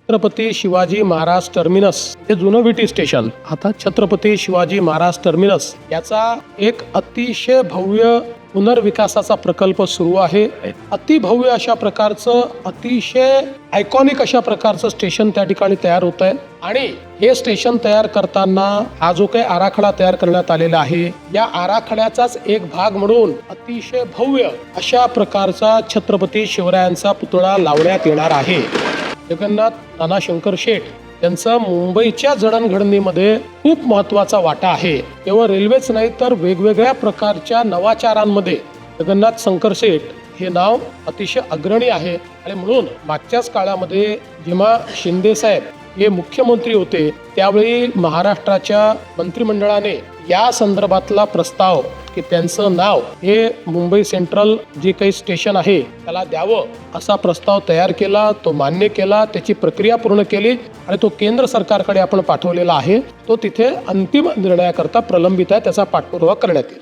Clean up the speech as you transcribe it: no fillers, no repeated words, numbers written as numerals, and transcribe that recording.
Chhatrapati Shivaji Maharaj terminus हे जुनं विटी स्टेशन आता छत्रपती शिवाजी महाराज टर्मिनस याचा एक अतिशय भव्य पुनर्विकासाचा प्रकल्प सुरू आहे. अतिभव्य अशा प्रकारचं अतिशय आयकॉनिक अशा प्रकारचं स्टेशन त्या ठिकाणी तयार होत आहे. आणि हे स्टेशन तयार करताना हा जो काही आराखडा तयार करण्यात आलेला आहे या आराखड्याचाच एक भाग म्हणून अतिशय भव्य अशा प्रकारचा छत्रपती शिवरायांचा पुतळा लावण्यात येणार आहे. जगन्नाथ नाना शंकर शेठ यांचा मुंबईच्या जडणघडणीमध्ये खूप महत्वाचा वाटा आहे. केवळ रेल्वेच नाही तर वेगवेगळ्या प्रकारच्या नवाचारांमध्ये जगन्नाथ शंकर शेठ हे नाव अतिशय अग्रणी आहे. आणि म्हणून मागच्याच काळामध्ये जेव्हा शिंदे साहेब हे मुख्यमंत्री होते त्यावेळी महाराष्ट्राच्या मंत्रिमंडळाने या संदर्भातला प्रस्ताव की त्यांचं नाव हे मुंबई सेंट्रल जे काही स्टेशन आहे त्याला द्यावं असा प्रस्ताव तयार केला. तो मान्य केला, त्याची प्रक्रिया पूर्ण केली आणि तो केंद्र सरकारकडे आपण पाठवलेला आहे. तो तिथे अंतिम निर्णयाकरता प्रलंबित आहे, त्याचा पाठपुरावा करण्यात येईल.